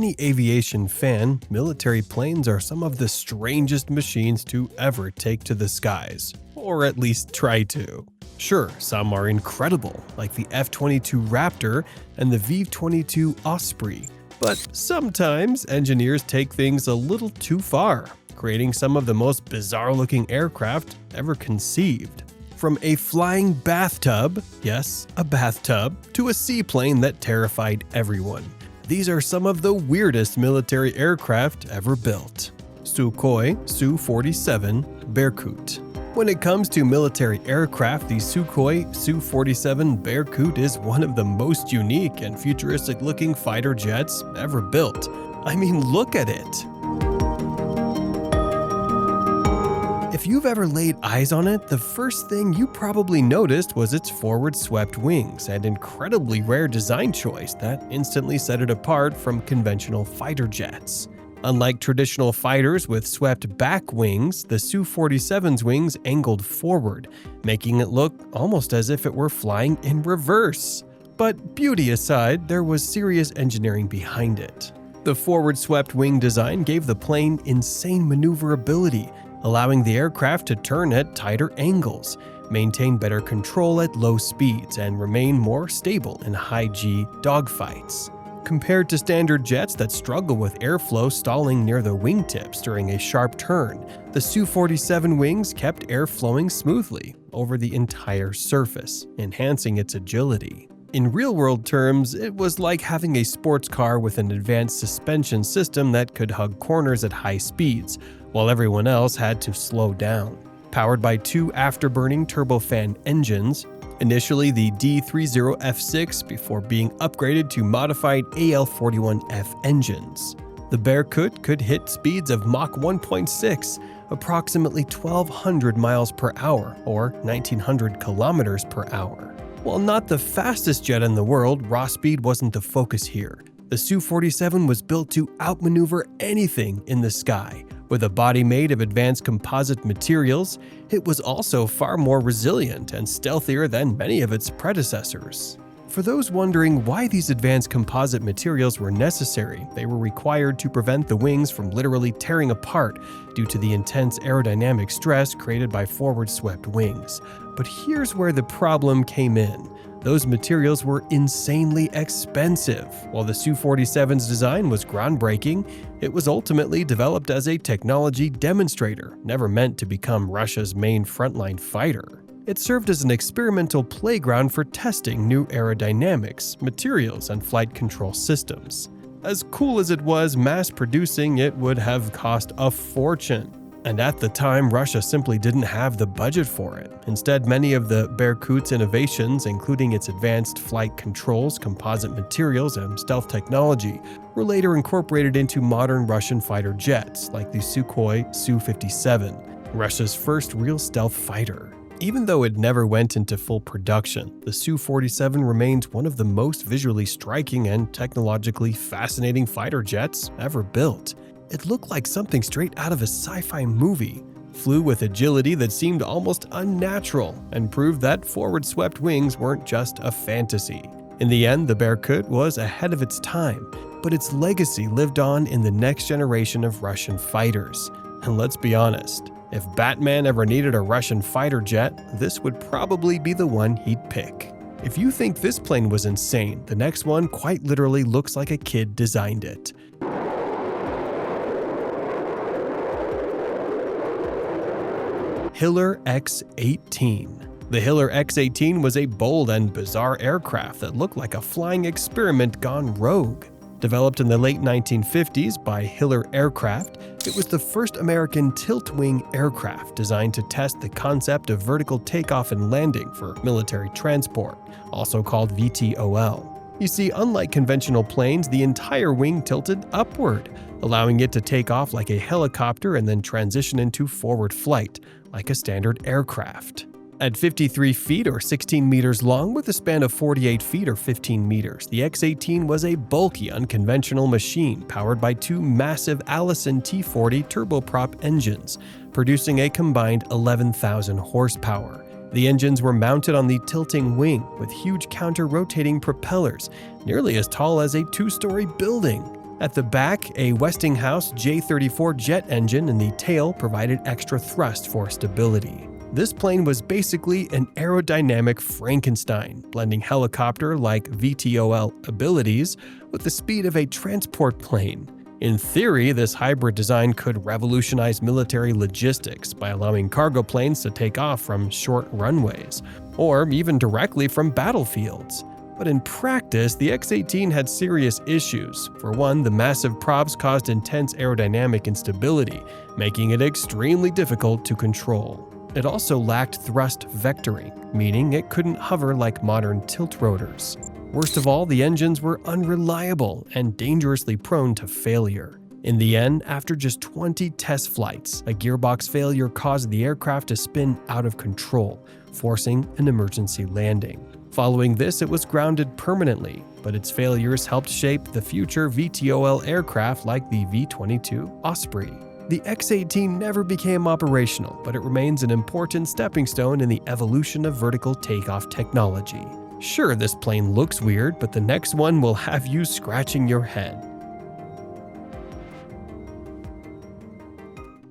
any aviation fan, military planes are some of the strangest machines to ever take to the skies, or at least try to. Sure, some are incredible, like the F-22 Raptor and the V-22 Osprey, but sometimes engineers take things a little too far, creating some of the most bizarre-looking aircraft ever conceived. From a flying bathtub, yes, a bathtub, to a seaplane that terrified everyone. These are some of the weirdest military aircraft ever built. Sukhoi Su-47 Berkut. When it comes to military aircraft, the Sukhoi Su-47 Berkut is one of the most unique and futuristic-looking fighter jets ever built. I mean, look at it! If you've ever laid eyes on it, the first thing you probably noticed was its forward-swept wings, an incredibly rare design choice that instantly set it apart from conventional fighter jets. Unlike traditional fighters with swept back wings, the Su-47's wings angled forward, making it look almost as if it were flying in reverse. But beauty aside, there was serious engineering behind it. The forward-swept wing design gave the plane insane maneuverability, allowing the aircraft to turn at tighter angles, maintain better control at low speeds, and remain more stable in high-G dogfights. Compared to standard jets that struggle with airflow stalling near the wingtips during a sharp turn, the Su-47 wings kept air flowing smoothly over the entire surface, enhancing its agility. In real-world terms, it was like having a sports car with an advanced suspension system that could hug corners at high speeds, while everyone else had to slow down. Powered by two afterburning turbofan engines, initially the D30F6 before being upgraded to modified AL41F engines. The Berkut could hit speeds of Mach 1.6, approximately 1,200 miles per hour or 1,900 kilometers per hour. While not the fastest jet in the world, raw speed wasn't the focus here. The Su-47 was built to outmaneuver anything in the sky. With a body made of advanced composite materials, it was also far more resilient and stealthier than many of its predecessors. For those wondering why these advanced composite materials were necessary, they were required to prevent the wings from literally tearing apart due to the intense aerodynamic stress created by forward-swept wings. But here's where the problem came in. Those materials were insanely expensive. While the Su-47's design was groundbreaking, it was ultimately developed as a technology demonstrator, never meant to become Russia's main frontline fighter. It served as an experimental playground for testing new aerodynamics, materials, and flight control systems. As cool as it was, mass producing it would have cost a fortune. And at the time, Russia simply didn't have the budget for it. Instead, many of the Berkut's innovations, including its advanced flight controls, composite materials, and stealth technology, were later incorporated into modern Russian fighter jets, like the Sukhoi Su-57, Russia's first real stealth fighter. Even though it never went into full production, the Su-47 remains one of the most visually striking and technologically fascinating fighter jets ever built. It looked like something straight out of a sci-fi movie, flew with agility that seemed almost unnatural, and proved that forward-swept wings weren't just a fantasy. In the end, the Berkut was ahead of its time, but its legacy lived on in the next generation of Russian fighters. And let's be honest, if Batman ever needed a Russian fighter jet, this would probably be the one he'd pick. If you think this plane was insane, the next one quite literally looks like a kid designed it. Hiller X-18. The Hiller X-18 was a bold and bizarre aircraft that looked like a flying experiment gone rogue. Developed in the late 1950s by Hiller Aircraft, it was the first American tilt-wing aircraft designed to test the concept of vertical takeoff and landing for military transport, also called VTOL. You see, unlike conventional planes, the entire wing tilted upward, allowing it to take off like a helicopter and then transition into forward flight, like a standard aircraft. At 53 feet or 16 meters long with a span of 48 feet or 15 meters, the X-18 was a bulky, unconventional machine powered by two massive Allison T40 turboprop engines, producing a combined 11,000 horsepower. The engines were mounted on the tilting wing with huge counter-rotating propellers, nearly as tall as a two-story building. At the back, a Westinghouse J-34 jet engine in the tail provided extra thrust for stability. This plane was basically an aerodynamic Frankenstein, blending helicopter-like VTOL abilities with the speed of a transport plane. In theory, this hybrid design could revolutionize military logistics by allowing cargo planes to take off from short runways, or even directly from battlefields. But in practice, the X-18 had serious issues. For one, the massive props caused intense aerodynamic instability, making it extremely difficult to control. It also lacked thrust vectoring, meaning it couldn't hover like modern tilt rotors. Worst of all, the engines were unreliable and dangerously prone to failure. In the end, after just 20 test flights, a gearbox failure caused the aircraft to spin out of control, forcing an emergency landing. Following this, it was grounded permanently, but its failures helped shape the future VTOL aircraft like the V-22 Osprey. The X-18 never became operational, but it remains an important stepping stone in the evolution of vertical takeoff technology. Sure, this plane looks weird, but the next one will have you scratching your head.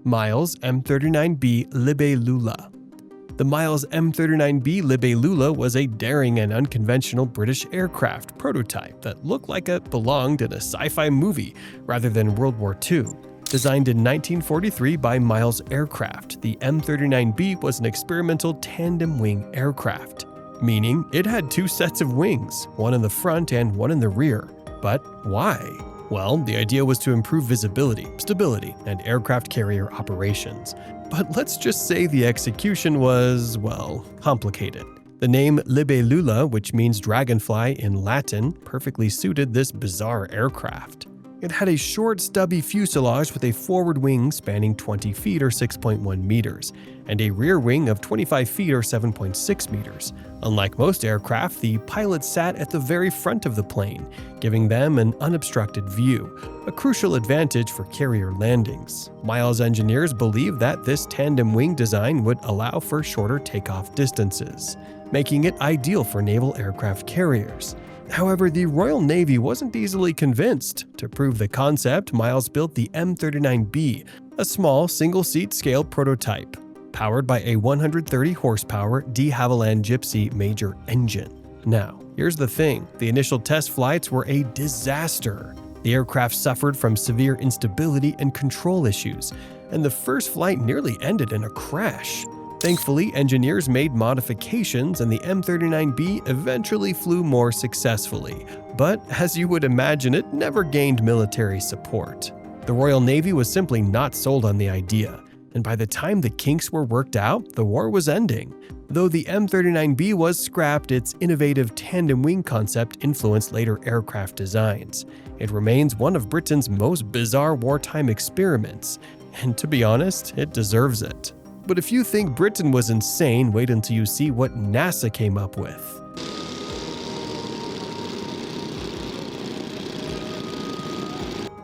Miles M39B Libellula. The Miles M39B Libellula was a daring and unconventional British aircraft prototype that looked like it belonged in a sci-fi movie rather than World War II. Designed in 1943 by Miles Aircraft, the M39B was an experimental tandem-wing aircraft, meaning it had two sets of wings, one in the front and one in the rear. But why? Well, the idea was to improve visibility, stability, and aircraft carrier operations. But let's just say the execution was, well, complicated. The name Libellula, which means dragonfly in Latin, perfectly suited this bizarre aircraft. It had a short, stubby fuselage with a forward wing spanning 20 feet or 6.1 meters, and a rear wing of 25 feet or 7.6 meters. Unlike most aircraft, the pilots sat at the very front of the plane, giving them an unobstructed view, a crucial advantage for carrier landings. Miles engineers believed that this tandem wing design would allow for shorter takeoff distances, making it ideal for naval aircraft carriers. However, the Royal Navy wasn't easily convinced. To prove the concept, Miles built the M39B, a small single-seat scale prototype, powered by a 130 horsepower de Havilland Gypsy Major engine. Now, here's the thing, the initial test flights were a disaster. The aircraft suffered from severe instability and control issues, and the first flight nearly ended in a crash. Thankfully, engineers made modifications and the M39B eventually flew more successfully, but as you would imagine, it never gained military support. The Royal Navy was simply not sold on the idea, and by the time the kinks were worked out, the war was ending. Though the M39B was scrapped, its innovative tandem wing concept influenced later aircraft designs. It remains one of Britain's most bizarre wartime experiments, and to be honest, it deserves it. But if you think Britain was insane, wait until you see what NASA came up with.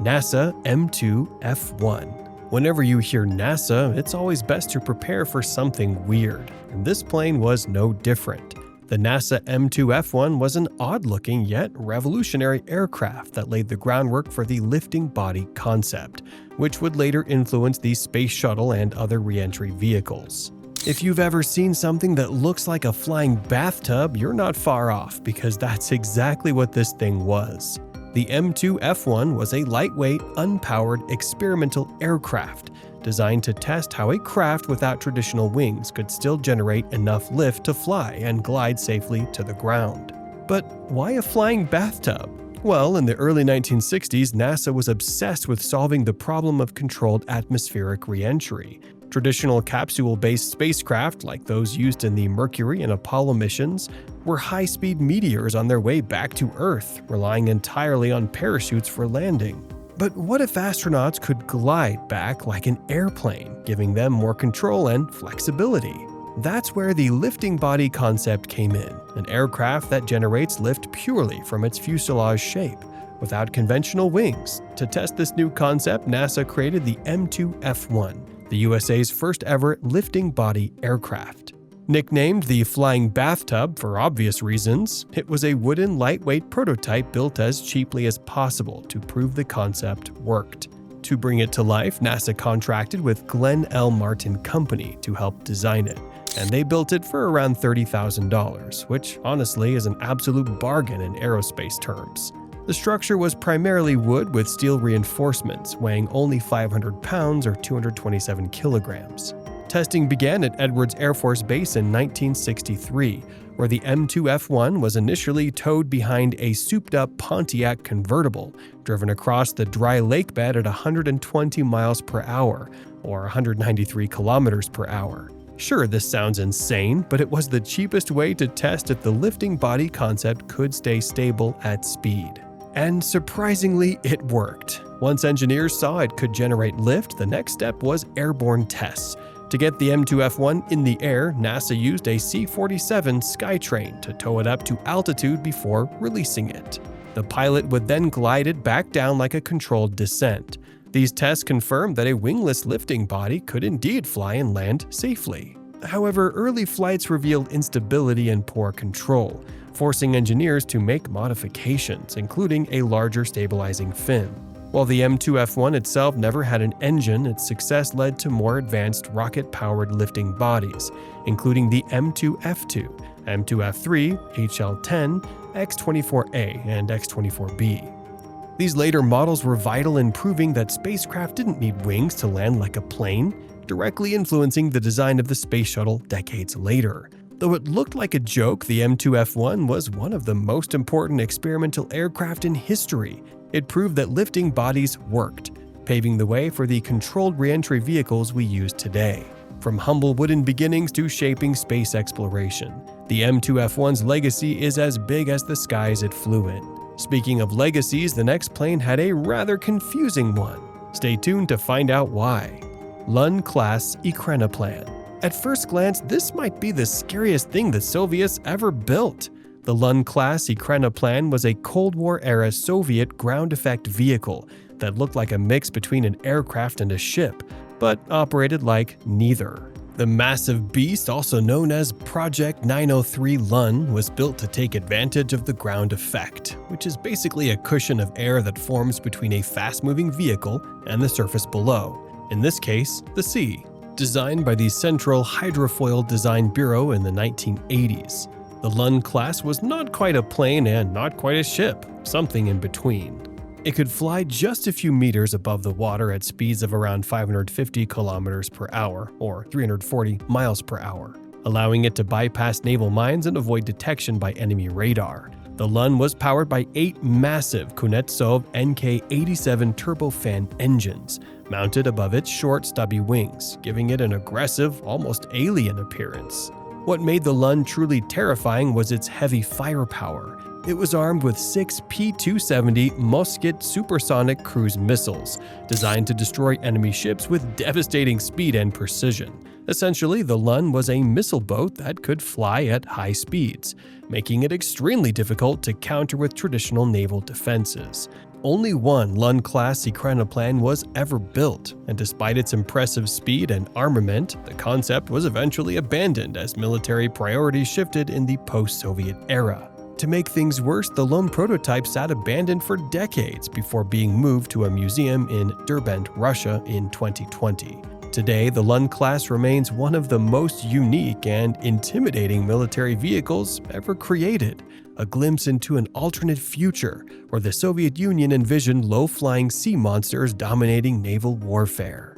NASA M2F1. Whenever you hear NASA, it's always best to prepare for something weird, and this plane was no different. The NASA M2F1 was an odd-looking yet revolutionary aircraft that laid the groundwork for the lifting body concept, which would later influence the space shuttle and other re-entry vehicles. If you've ever seen something that looks like a flying bathtub, you're not far off, because that's exactly what this thing was. The M2F1 was a lightweight, unpowered experimental aircraft designed to test how a craft without traditional wings could still generate enough lift to fly and glide safely to the ground. But why a flying bathtub? Well, in the early 1960s, NASA was obsessed with solving the problem of controlled atmospheric re-entry. Traditional capsule-based spacecraft, like those used in the Mercury and Apollo missions, were high-speed meteors on their way back to Earth, relying entirely on parachutes for landing. But what if astronauts could glide back like an airplane, giving them more control and flexibility? That's where the lifting body concept came in, an aircraft that generates lift purely from its fuselage shape, without conventional wings. To test this new concept, NASA created the M2F1, the USA's first ever lifting body aircraft. Nicknamed the Flying Bathtub for obvious reasons, it was a wooden lightweight prototype built as cheaply as possible to prove the concept worked. To bring it to life, NASA contracted with Glenn L. Martin Company to help design it, and they built it for around $30,000, which honestly is an absolute bargain in aerospace terms. The structure was primarily wood with steel reinforcements, weighing only 500 pounds or 227 kilograms. Testing began at Edwards Air Force Base in 1963, where the M2F1 was initially towed behind a souped-up Pontiac convertible, driven across the dry lake bed at 120 miles per hour, or 193 kilometers per hour. Sure, this sounds insane, but it was the cheapest way to test if the lifting body concept could stay stable at speed. And surprisingly, it worked. Once engineers saw it could generate lift, the next step was airborne tests. To get the M2F1 in the air, NASA used a C-47 Skytrain to tow it up to altitude before releasing it. The pilot would then glide it back down like a controlled descent. These tests confirmed that a wingless lifting body could indeed fly and land safely. However, early flights revealed instability and poor control, forcing engineers to make modifications, including a larger stabilizing fin. While the M2F1 itself never had an engine, its success led to more advanced rocket-powered lifting bodies, including the M2F2, M2F3, HL-10, X-24A, and X-24B. These later models were vital in proving that spacecraft didn't need wings to land like a plane, directly influencing the design of the space shuttle decades later. Though it looked like a joke, the M2F1 was one of the most important experimental aircraft in history. It proved that lifting bodies worked, paving the way for the controlled re-entry vehicles we use today. From humble wooden beginnings to shaping space exploration, the M2F1's legacy is as big as the skies it flew in. Speaking of legacies, the next plane had a rather confusing one. Stay tuned to find out why. Lund-class Ekranoplan. At first glance, this might be the scariest thing the Soviets ever built. The Lund-class Ekranoplan was a Cold War-era Soviet ground-effect vehicle that looked like a mix between an aircraft and a ship, but operated like neither. The massive beast, also known as Project 903 Lund, was built to take advantage of the ground effect, which is basically a cushion of air that forms between a fast-moving vehicle and the surface below, in this case, the sea. Designed by the Central Hydrofoil Design Bureau in the 1980s. The Lund class was not quite a plane and not quite a ship, something in between. It could fly just a few meters above the water at speeds of around 550 kilometers per hour, or 340 miles per hour, allowing it to bypass naval mines and avoid detection by enemy radar. The Lund was powered by 8 massive Kuznetsov NK-87 turbofan engines, mounted above its short, stubby wings, giving it an aggressive, almost alien appearance. What made the Lund truly terrifying was its heavy firepower. It was armed with 6 P-270 Moskit supersonic cruise missiles, designed to destroy enemy ships with devastating speed and precision. Essentially, the Lund was a missile boat that could fly at high speeds, making it extremely difficult to counter with traditional naval defenses. Only one Lund-class Ekranoplan was ever built, and despite its impressive speed and armament, the concept was eventually abandoned as military priorities shifted in the post-Soviet era. To make things worse, the lone prototype sat abandoned for decades before being moved to a museum in Derbent, Russia in 2020. Today, the Lund class remains one of the most unique and intimidating military vehicles ever created, a glimpse into an alternate future where the Soviet Union envisioned low-flying sea monsters dominating naval warfare.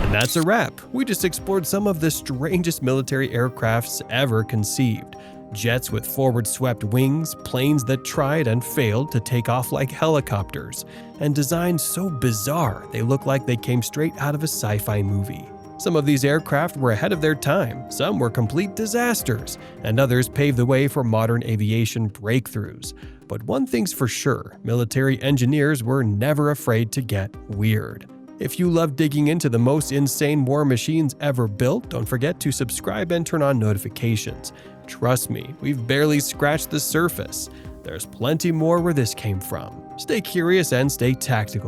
And that's a wrap. We just explored some of the strangest military aircrafts ever conceived. Jets with forward-swept wings, planes that tried and failed to take off like helicopters, and designs so bizarre they look like they came straight out of a sci-fi movie. Some of these aircraft were ahead of their time, some were complete disasters, and others paved the way for modern aviation breakthroughs. But one thing's for sure, military engineers were never afraid to get weird. If you love digging into the most insane war machines ever built, don't forget to subscribe and turn on notifications. Trust me, we've barely scratched the surface. There's plenty more where this came from. Stay curious and stay tactical.